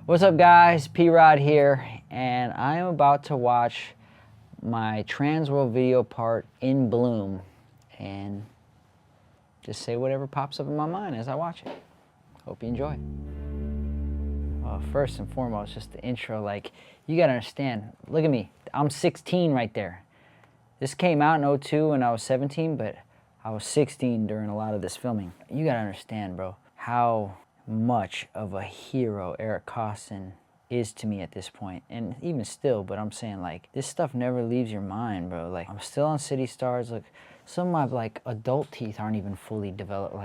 What's up guys, P-Rod here, and I am about to watch my Transworld video part in Bloom and just say whatever pops up in my mind as I watch it. Hope you enjoy. First and foremost, just the intro, like, you gotta understand, look at me, I'm 16 right there. This came out in 02 when I was 17, but I was 16 during a lot of this filming. You gotta understand, bro, how much of a hero Eric Koston is to me at this point, and even still, but I'm saying, like, this stuff never leaves your mind, bro. Like, I'm still on City Stars. Like, some of my, like, adult teeth aren't even fully developed.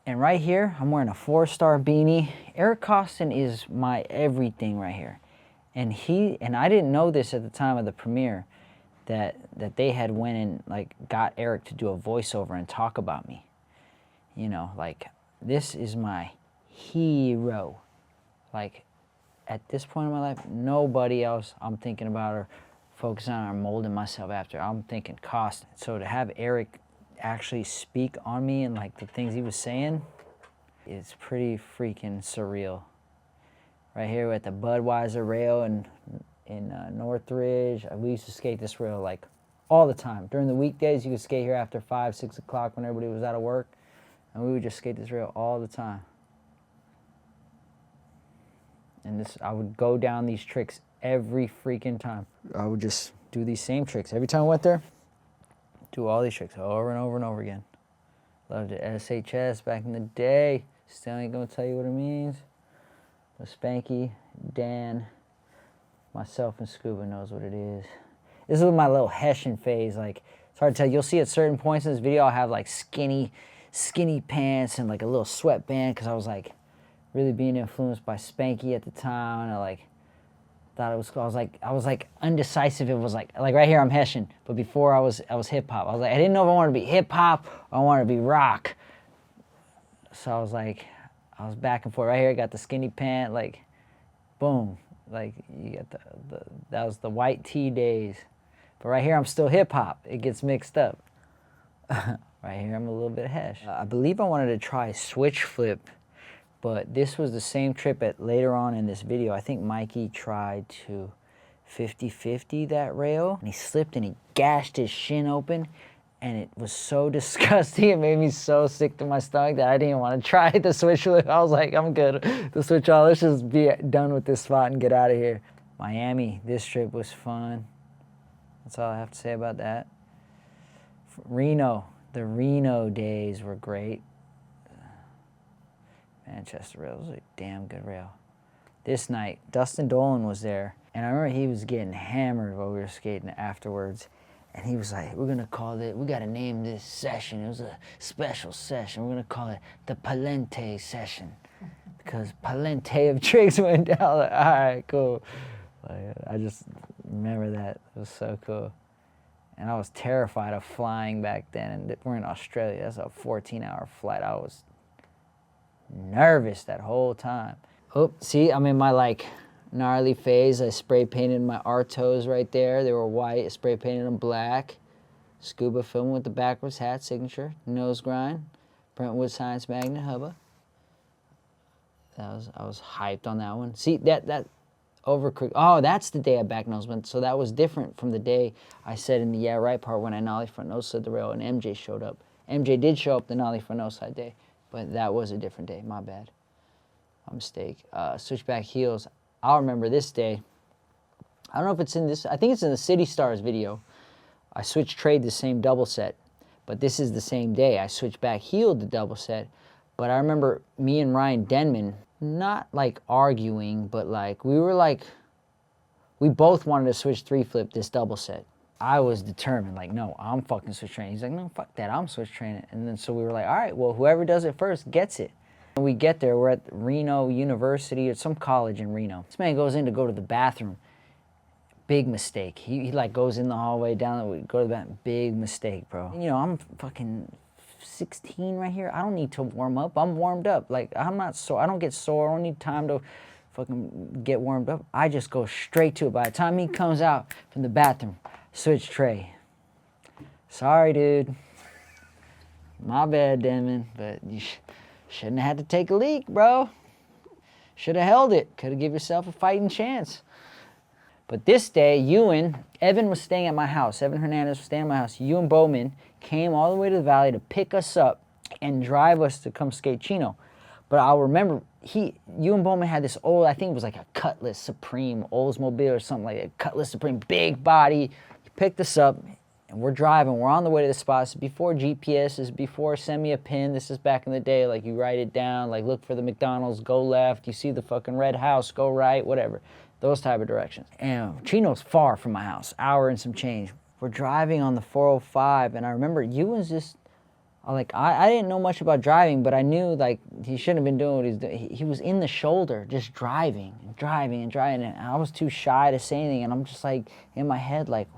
And right here, I'm wearing a 4-star beanie. Eric Koston is my everything right here, and I didn't know this at the time of the premiere, that they had went and, like, got Eric to do a voiceover and talk about me. You know, like, this is my hero. Like, at this point in my life, nobody else I'm thinking about or focusing on or molding myself after. I'm thinking Koston. So to have Eric actually speak on me and, like, the things he was saying, it's pretty freaking surreal. Right here at the Budweiser rail in Northridge, we used to skate this rail, like, all the time. During the weekdays, you could skate here after 5, 6 o'clock when everybody was out of work, and we would just skate this rail all the time. And I would go down these tricks every freaking time. I would just do these same tricks. Every time I went there, do all these tricks over and over and over again. Loved it. SHS back in the day. Still ain't gonna tell you what it means. But Spanky, Dan, myself, and Scuba knows what it is. This is my little Hessian phase. Like, it's hard to tell. You'll see at certain points in this video, I'll have, like, skinny pants and, like, a little sweatband, because I was, like, really being influenced by Spanky at the time. And I, like, thought it was cool. I was like undecisive. It was like right here I'm Hessian, but before I was hip hop. I was like, I didn't know if I wanted to be hip hop or I wanted to be rock. So I was like, I was back and forth. Right here I got the skinny pant, like, boom, like, you got that was the white tee days. But right here I'm still hip hop. It gets mixed up. Right here I'm a little bit Hesh. I believe I wanted to try switch flip, but this was the same trip later on in this video. I think Mikey tried to 50-50 that rail, and he slipped and he gashed his shin open, and it was so disgusting. It made me so sick to my stomach that I didn't want to try the switch flip. I was like, I'm good. The switch all, let's just be done with this spot and get out of here. Miami, this trip was fun. That's all I have to say about that. Reno, the Reno days were great. Manchester rail was a damn good rail. This night, Dustin Dolan was there, and I remember he was getting hammered while we were skating afterwards, and he was like, we're gonna call it, we gotta name this session. It was a special session. We're gonna call it the Palente session, because Palente of tricks went down. Like, all right, cool. Like, I just remember that. It was so cool. And I was terrified of flying back then, and we're in Australia. That's a 14-hour flight. I was nervous that whole time. Oh, see, I'm in my, like, gnarly phase. I spray painted my Artos right there. They were white. I spray painted them black. Scuba filming with the backwards hat signature. Nose grind. Brentwood Science Magnet hubba. I was hyped on that one. See, that overcooked. Oh, that's the day I back nose went. So that was different from the day I said in the yeah right part when I nollie front nose slid the rail and MJ showed up. MJ did show up the nollie front nose side day, but that was a different day. My bad. My mistake. Switchback heels. I'll remember this day. I don't know if it's in this. I think it's in the City Stars video. I switched trade the same double set, but this is the same day. I switched back heeled the double set, but I remember me and Ryan Denman not, like, arguing, but, like, we both wanted to switch 3-flip this double set. I was determined, like, no, I'm fucking switch training. He's like, no, fuck that, I'm switch training. And then so we were like, all right, well, whoever does it first gets it. And we get there, we're at Reno University or some college in Reno. This man goes in to go to the bathroom. Big mistake. He like goes in the hallway, down, we go to the bathroom. Big mistake, bro. You know, I'm fucking 16 right here. I don't need to warm up. I'm warmed up. Like, I'm not sore. I don't get sore. I don't need time to fucking get warmed up. I just go straight to it. By the time he comes out from the bathroom, switch tray. Sorry, dude. My bad, Denman, but you shouldn't have had to take a leak, bro. Should have held it. Could have given yourself a fighting chance. But this day, Evan was staying at my house. Evan Hernandez was staying at my house. Ewan Bowman came all the way to the valley to pick us up and drive us to come skate Chino. But I'll remember, Ewan Bowman had this old, I think it was like a Cutlass Supreme, Oldsmobile or something like that. Cutlass Supreme, big body. He picked us up, and we're driving. We're on the way to the spot. This is before GPS. This is before send me a pin. This is back in the day. Like, you write it down. Like, look for the McDonald's, go left. You see the fucking red house, go right, whatever. Those type of directions. And Chino's far from my house, hour and some change. We're driving on the 405, and I remember Ewan's just, like, I didn't know much about driving, but I knew, like, he shouldn't have been doing what he's doing. He was in the shoulder, just driving, and I was too shy to say anything, and I'm just, like, in my head, like,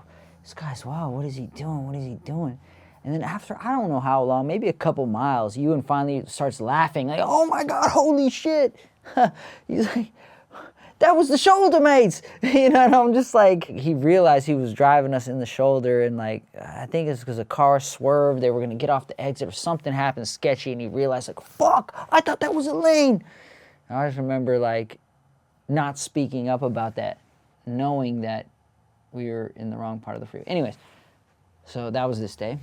this guy's, wow, what is he doing? And then after, I don't know how long, maybe a couple miles, Ewan finally starts laughing, like, oh my God, holy shit. He's like, that was the shoulder mates, you know, and I'm just like, he realized he was driving us in the shoulder, and like, I think it's because a car swerved, they were gonna get off the exit or something happened sketchy, and he realized, like, fuck, I thought that was a lane. And I just remember, like, not speaking up about that, knowing that we were in the wrong part of the freeway. Anyways, so that was this day,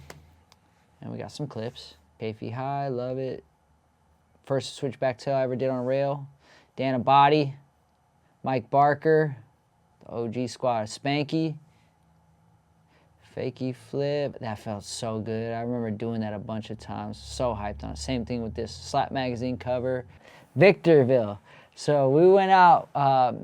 and we got some clips. KP High, love it. First switchback tail I ever did on a rail. Dana Body. Mike Barker, the OG squad, Spanky, Fakey Flip. That felt so good. I remember doing that a bunch of times. So hyped on it. Same thing with this Slap Magazine cover. Victorville. So we went out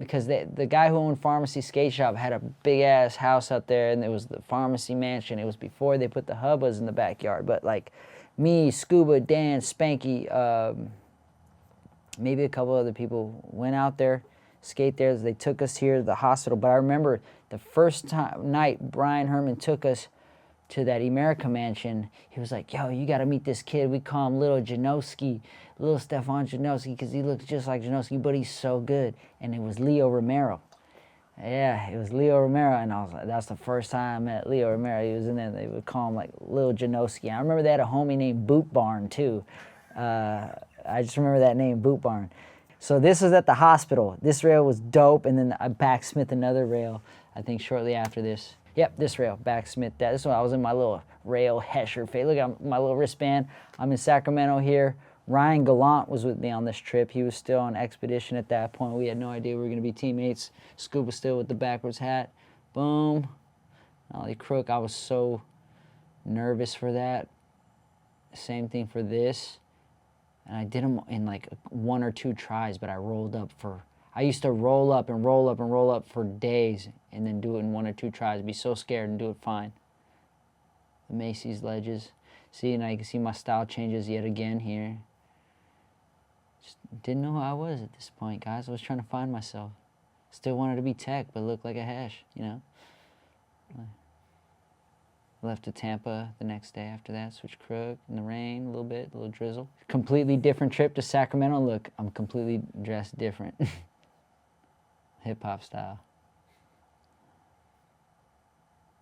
because the guy who owned Pharmacy Skate Shop had a big-ass house out there, and it was the Pharmacy Mansion. It was before they put the hubbas in the backyard. But, like, me, Scuba, Dan, Spanky, maybe a couple other people went out there, skate there. They took us here to the hospital. But I remember the first night Brian Herman took us to that Emerica mansion, he was like, yo, you got to meet this kid. We call him Little Janowski, Little Stefan Janowski, because he looks just like Janowski, but he's so good. And it was Leo Romero. Yeah, it was Leo Romero, and I was like, that's the first time I met Leo Romero. He was in there. They would call him like Little Janowski. I remember they had a homie named Boot Barn too. I just remember that name, Boot Barn. So this was at the hospital. This rail was dope, and then I backsmith another rail, I think shortly after this. Yep, this rail, backsmith that. This one, I was in my little rail Hesher face. Look at my little wristband. I'm in Sacramento here. Ryan Gallant was with me on this trip. He was still on expedition at that point. We had no idea we were going to be teammates. Scoop was still with the backwards hat. Boom. Ollie Crook, I was so nervous for that. Same thing for this. And I did them in like 1 or 2 tries, but I rolled up for... I used to roll up and roll up and roll up for days and then do it in 1 or 2 tries. Be so scared and do it fine. The Macy's ledges. See, now you can see my style changes yet again here. Just didn't know who I was at this point, guys. I was trying to find myself. Still wanted to be tech, but looked like a hash, you know? Left to Tampa the next day after that. Switched crook in the rain a little bit, a little drizzle. Completely different trip to Sacramento. Look, I'm completely dressed different. Hip-hop style.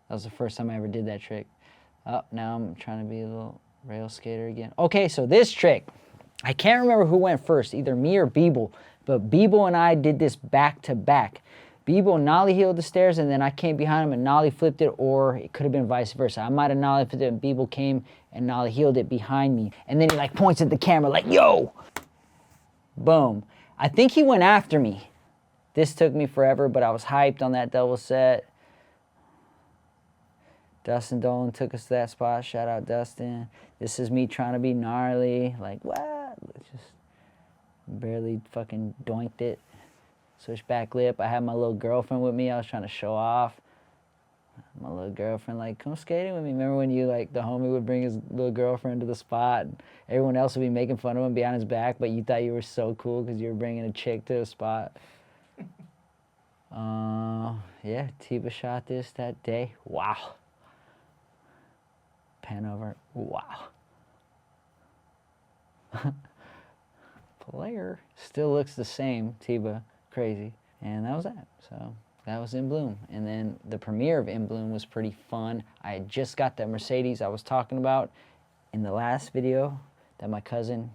That was the first time I ever did that trick. Oh, now I'm trying to be a little rail skater again. Okay, so this trick, I can't remember who went first, either me or Beeble, but Beeble and I did this back to back. Beeble nollie heeled the stairs, and then I came behind him and nollie flipped it, or it could have been vice versa. I might have nollie flipped it and Beeble came and nollie heeled it behind me. And then he like points at the camera like, yo! Boom. I think he went after me. This took me forever, but I was hyped on that double set. Dustin Dolan took us to that spot. Shout out Dustin. This is me trying to be gnarly. Like, what? Just barely fucking doinked it. Switch back lip. I had my little girlfriend with me. I was trying to show off. My little girlfriend, like, come skating with me. Remember when you, like, the homie would bring his little girlfriend to the spot, and everyone else would be making fun of him behind his back, but you thought you were so cool because you were bringing a chick to the spot. Yeah, Tiba shot this that day. Wow. Pan over. Wow. Player. Still looks the same, Tiba. Crazy. And that was that. So that was In Bloom. And then the premiere of In Bloom was pretty fun. I had just got that Mercedes I was talking about in the last video that my cousin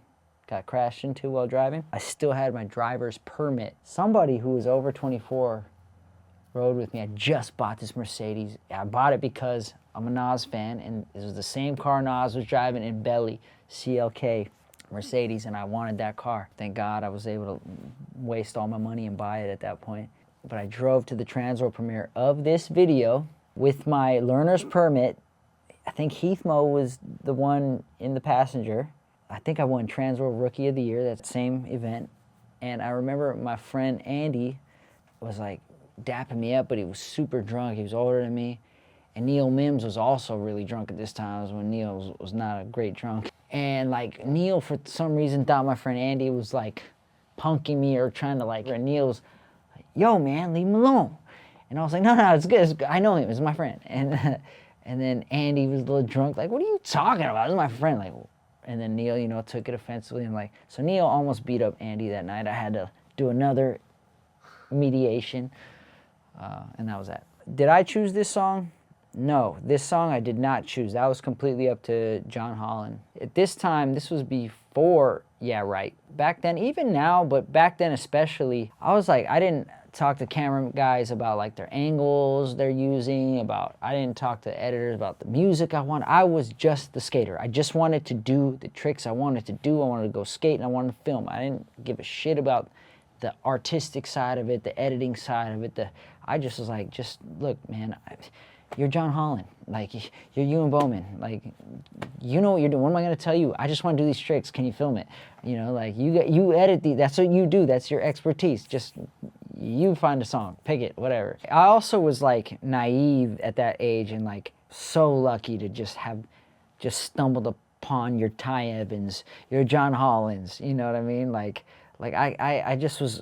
got crashed into while driving. I still had my driver's permit. Somebody who was over 24 rode with me. I just bought this Mercedes. I bought it because I'm a Nas fan, and it was the same car Nas was driving in Belly, CLK Mercedes, and I wanted that car. Thank God I was able to waste all my money and buy it at that point. But I drove to the Transworld premiere of this video with my learner's permit. I think Heath Moe was the one in the passenger. I think I won Transworld Rookie of the Year, that same event. And I remember my friend Andy was like dapping me up, but he was super drunk. He was older than me. And Neil Mims was also really drunk at this time. It was when Neil was not a great drunk. And like Neil, for some reason, thought my friend Andy was like punking me or trying to like, and Neil was like, yo man, leave him alone. And I was like, no, it's good. It's good. I know him, it's my friend. And then Andy was a little drunk, like, what are you talking about? This is my friend. Like, and then Neil, you know, took it offensively. And like, so Neil almost beat up Andy that night. I had to do another mediation, and that was that. Did I choose this song? No, this song I did not choose. That was completely up to John Holland. At this time, this was before Yeah Right. Back then, even now, but back then especially, I was like, I didn't talk to camera guys about like their angles they're using, I didn't talk to editors about the music I wanted. I was just the skater. I just wanted to do the tricks I wanted to do. I wanted to go skate and I wanted to film. I didn't give a shit about the artistic side of it, the editing side of it. I just was like, just look, man, you're John Holland. Like, you're Ewan Bowman. Like, you know what you're doing. What am I going to tell you? I just want to do these tricks. Can you film it? You know, like, you edit these. That's what you do. That's your expertise. Just, you find a song. Pick it. Whatever. I also was, like, naive at that age and, like, so lucky to just stumbled upon your Ty Evans, your John Hollands. You know what I mean? Like I just was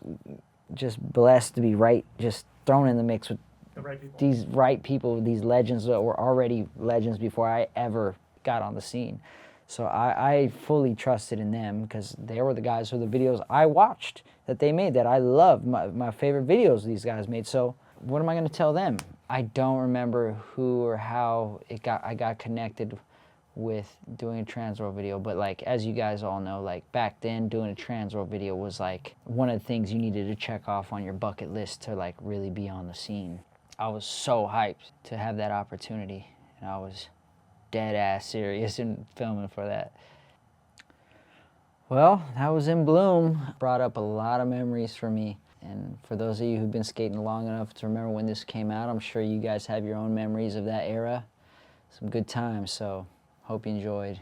just blessed to be just thrown in the mix with these right people, these legends that were already legends before I ever got on the scene. So I fully trusted in them because they were the guys who the videos I watched that they made that I loved, my favorite videos these guys made. So what am I going to tell them? I don't remember who or how I got connected with doing a Transworld video, but like, as you guys all know, like back then doing a Transworld video was like one of the things you needed to check off on your bucket list to like really be on the scene. I was so hyped to have that opportunity, and I was dead ass serious in filming for that. Well, that was In Bloom. Brought up a lot of memories for me, and for those of you who've been skating long enough to remember when this came out, I'm sure you guys have your own memories of that era. Some good times, so hope you enjoyed.